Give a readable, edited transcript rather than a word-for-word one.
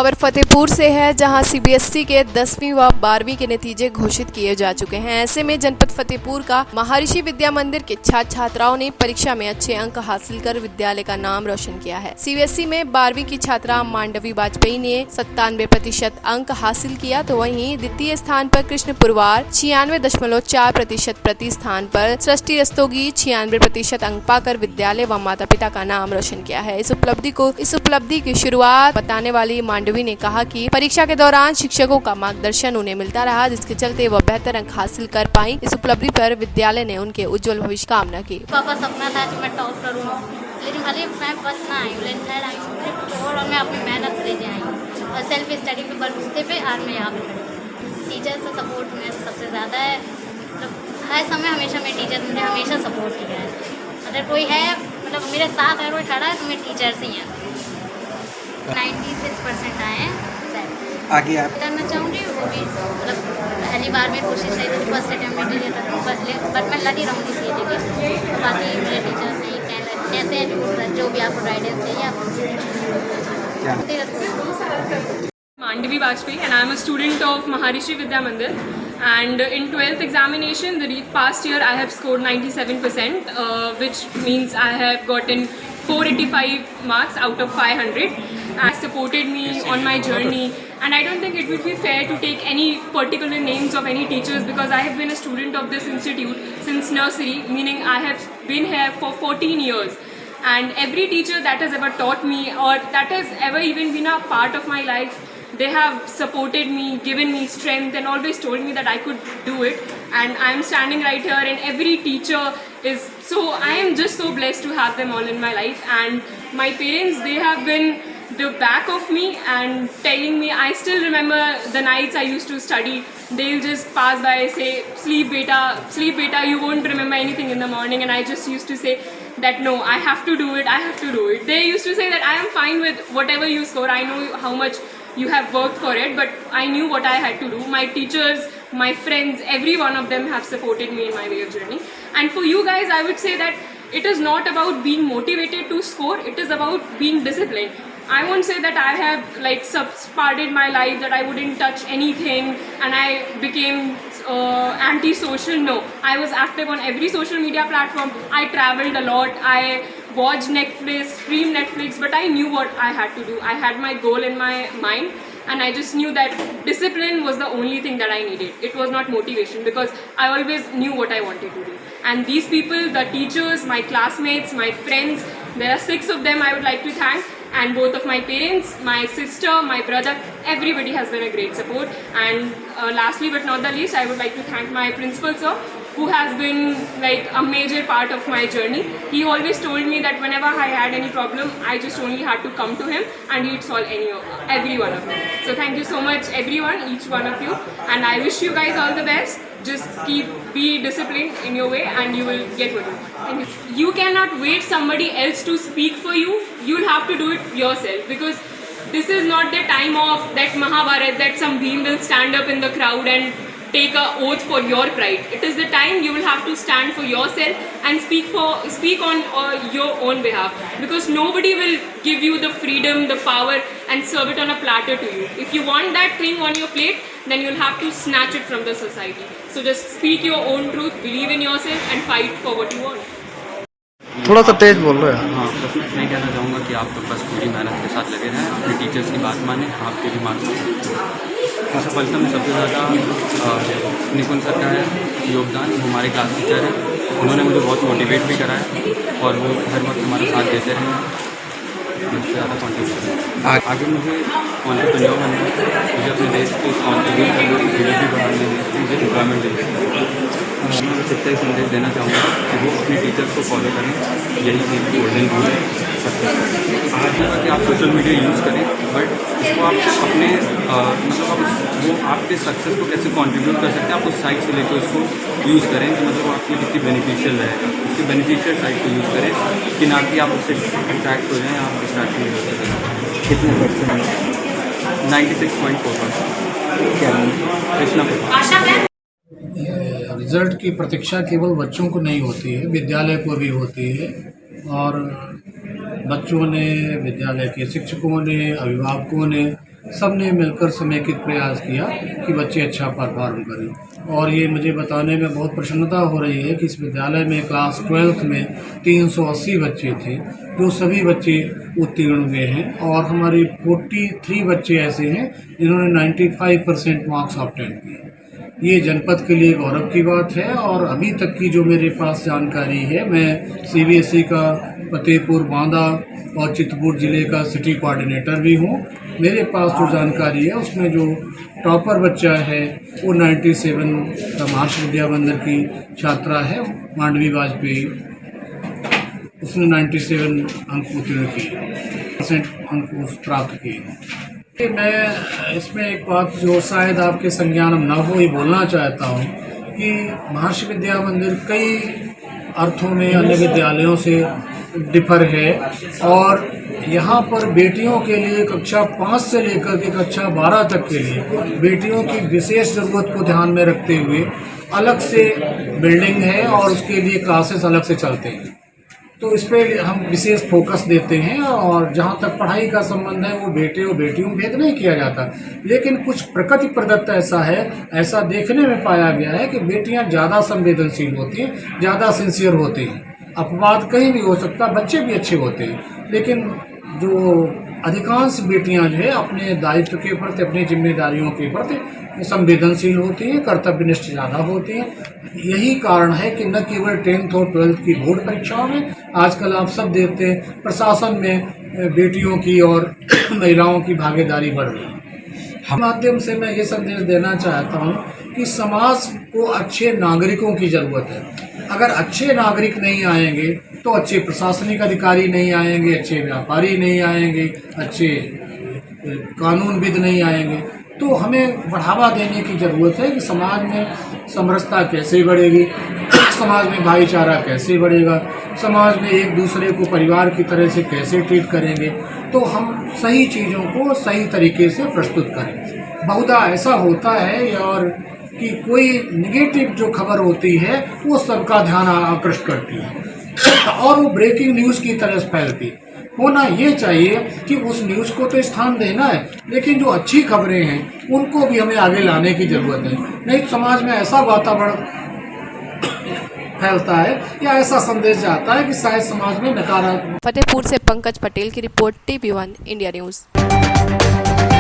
खबर फतेहपुर से है, जहां सीबीएसई के 10वीं व 12वीं के नतीजे घोषित किए जा चुके हैं। ऐसे में जनपद फतेहपुर का महर्षि विद्या मंदिर के छात्र छात्राओं ने परीक्षा में अच्छे अंक हासिल कर विद्यालय का नाम रोशन किया है। सीबीएसई में 12वीं की छात्रा मांडवी वाजपेयी ने 97% अंक हासिल किया, तो वहीं द्वितीय स्थान पर कृष्ण पुरवार 96.4% प्रति स्थान पर सृष्टि रस्तोगी 96% अंक पाकर विद्यालय व माता पिता का नाम रोशन किया है। इस उपलब्धि की शुरुआत बताने वाली मांडवी ने कहा कि परीक्षा के दौरान शिक्षकों का मार्गदर्शन उन्हें मिलता रहा, जिसके चलते वह बेहतर अंक हासिल कर पाई। इस उपलब्धि पर विद्यालय ने उनके उज्जवल भविष्य कामना की। पापा सपना था कि मैं टॉप करूँ, लेकिन भले मैं फर्स्ट ना आई हूँ, लेकिन थर्ड आई हूँ और मैं अपनी मेहनत से लेके आई हूँ और सेल्फ स्टडी पे बलबूते पे आज मैं यहाँ पे खड़ी। टीचर्स का सपोर्ट मेरा सबसे ज़्यादा है। मतलब हर समय हमेशा मेरे टीचर मुझे हमेशा सपोर्ट किया है। अगर कोई है मतलब मेरे साथ अगर कोई खड़ा है तो मेरे टीचर्स ही हैं। 96% आए हैं। आगे आप करना चाहूँगी वो भी मतलब पहली बार में कोशिश है कि फर्स्ट अटैम्प्ट में लिया था, बट मैं लगी रहूँगी इसी जगह। तो बाकी मेरे टीचर्स नहीं कहते हैं कि जो भी आपको गाइडेंस चाहिए आप उनसे। Mandavi Vajpayee, and I am a student of Maharishi Vidya Mandir. And in 12th examination, the past year I have scored 97%, which means I have gotten 485 marks out of 500. And supported me on my journey. And I don't think it would be fair to take any particular names of any teachers, because I have been a student of this institute since nursery, meaning I have been here for 14 years. And every teacher that has ever taught me or that has ever even been a part of my life, they have supported me, given me strength and always told me that I could do it. And I am standing right here, and every teacher is so, I am just so blessed to have them all in my life. And my parents, they have been the back of me and telling me, I still remember the nights I used to study. They'll just pass by, say, sleep beta, you won't remember anything in the morning. And I just used to say that no, I have to do it. They used to say that I am fine with whatever you score. I know how much you have worked for it, but I knew what I had to do. My teachers, my friends, every one of them have supported me in my way of journey. And for you guys, I would say that it is not about being motivated to score, it is about being disciplined. I won't say that I have like subparted my life, that I wouldn't touch anything and I became anti-social. No, I was active on every social media platform. I traveled a lot. I watched Netflix, streamed Netflix, but I knew what I had to do. I had my goal in my mind, and I just knew that discipline was the only thing that I needed. It was not motivation, because I always knew what I wanted to do. And these people, the teachers, my classmates, my friends, there are 6 of them I would like to thank. And both of my parents, my sister, my brother, everybody has been a great support. And lastly but not the least, I would like to thank my principal sir, who has been like a major part of my journey. He always told me that whenever I had any problem, I just only had to come to him and he'd solve every one of them. So thank you so much everyone, each one of you, and I wish you guys all the best. Just be disciplined in your way and you will get what you want. Thank you. You cannot wait somebody else to speak for you. You'll have to do it yourself, because this is not the time of that Mahabharat that some Bhim will stand up in the crowd and take a oath for your pride. It is the time you will have to stand for yourself and speak on your own behalf, because nobody will give you the freedom, the power and serve it on a platter to you. If you want that thing on your plate, then you'll have to snatch it from the society. So just speak your own truth, believe in yourself and fight for what you want. थोड़ा सा तेज बोल रहे हैं। हाँ, बस मैं इतना कहना चाहूँगा कि आप तो बस पूरी मेहनत के साथ लगे रहें, अपने टीचर्स की बात मानें, आपके भी मार्क्स। सफलता में सबसे ज़्यादा निपुण सर का है योगदान। वो हमारे क्लास टीचर हैं, उन्होंने मुझे बहुत मोटिवेट भी करा है और वो हर वक्त हमारा साथ देते रहे। सबसे ज़्यादा कॉन्ट्रीब्यूट आगे मुझे एंटरप्रेन्योर बनना है, मुझे अपने देश को कॉन्ट्रीब्यूट करना है, जीडीपी बढ़ाने में, मुझे एम्प्लॉयमेंट देना। मैं बस इतना ही संदेश देना चाहूँगा कि वो अपने टीचर्स को फॉलो करें, यही एक गोल्डन रूल है सबसे। आज कि आप सोशल मीडिया यूज़ करें, बट इसको आप अपने मतलब आप वो आपके सक्सेस को कैसे कंट्रीब्यूट कर सकते हैं, आप उस साइड से लेकर उसको यूज़ करें कि मतलब आपके लिए कितनी बेनिफिशियल रहेगा, उसकी बेनिफिशियल साइड को यूज़ करें कि ना कि आप उससे अट्रैक्ट हो जाएँ, आप डिस्ट्रैक्ट नहीं हो सकते। कितने परसेंट? 96.4%। क्या कृष्णा रिजल्ट की प्रतीक्षा केवल बच्चों को नहीं होती है, विद्यालय को भी होती है। और बच्चों ने, विद्यालय के शिक्षकों ने, अभिभावकों ने सब ने मिलकर समेकित प्रयास किया कि बच्चे अच्छा परफॉर्म करें। और ये मुझे बताने में बहुत प्रसन्नता हो रही है कि इस विद्यालय में क्लास 12th में 380 बच्चे थे, जो सभी बच्चे उत्तीर्ण हुए हैं। और हमारे 43 बच्चे ऐसे हैं जिन्होंने 95% मार्क्स ऑब्टेन किए। ये जनपद के लिए गौरव की बात है। और अभी तक की जो मेरे पास जानकारी है, मैं CBSE का फतेहपुर, बांदा और चित्रकूट ज़िले का सिटी कोऑर्डिनेटर भी हूँ। मेरे पास जो जानकारी है उसमें जो टॉपर बच्चा है वो 97 का महर्षि विद्या मंदिर की छात्रा है, मांडवी वाजपेयी। उसने 97 अंक उत्तीर्ण किए, % अंक प्राप्त किए। मैं इसमें एक बात जो शायद आपके संज्ञान में न हो, ये बोलना चाहता हूँ कि महर्षि विद्या मंदिर कई अर्थों में अन्य विद्यालयों से डिफर है। और यहाँ पर बेटियों के लिए कक्षा 5 से लेकर के कक्षा 12 तक के लिए बेटियों की विशेष ज़रूरत को ध्यान में रखते हुए अलग से बिल्डिंग है और उसके लिए क्लासेस अलग से चलते हैं। तो इस पर हम विशेष फोकस देते हैं। और जहाँ तक पढ़ाई का संबंध है वो बेटे और बेटियों में भेद नहीं किया जाता, लेकिन कुछ प्रकृति प्रदत्त ऐसा है, ऐसा देखने में पाया गया है कि बेटियाँ ज़्यादा संवेदनशील होती हैं, ज़्यादा सिंसियर होती हैं। अपवाद कहीं भी हो सकता, बच्चे भी अच्छे होते हैं, लेकिन जो अधिकांश बेटियां जो है अपने दायित्व के प्रति, अपनी जिम्मेदारियों के प्रति संवेदनशील होती हैं, कर्तव्यनिष्ठ ज़्यादा होती हैं। यही कारण है कि न केवल 10th और 12th की बोर्ड परीक्षाओं में, आजकल आप सब देखते हैं प्रशासन में बेटियों की और महिलाओं की भागीदारी बढ़ रही है। माध्यम से मैं ये संदेश देना चाहता हूँ कि समाज को अच्छे नागरिकों की ज़रूरत है। अगर अच्छे नागरिक नहीं आएंगे तो अच्छे प्रशासनिक अधिकारी नहीं आएंगे, अच्छे व्यापारी नहीं आएंगे, अच्छे कानूनविद नहीं आएंगे। तो हमें बढ़ावा देने की ज़रूरत है कि समाज में समरसता कैसे बढ़ेगी, समाज में भाईचारा कैसे बढ़ेगा, समाज में एक दूसरे को परिवार की तरह से कैसे ट्रीट करेंगे। तो हम सही चीज़ों को सही तरीके से प्रस्तुत करें। बहुधा ऐसा होता है और कि कोई निगेटिव जो खबर होती है वो सबका ध्यान आकर्षित करती है और वो ब्रेकिंग न्यूज़ की तरह फैलती। होना ये चाहिए कि उस न्यूज़ को तो स्थान देना है, लेकिन जो अच्छी खबरें हैं उनको भी हमें आगे लाने की ज़रूरत है। नहीं तो समाज में ऐसा वातावरण फैलता है या ऐसा संदेश जाता है कि शायद समाज में नकारात्मक। फतेहपुर से पंकज पटेल की रिपोर्ट, TV1 इंडिया न्यूज़।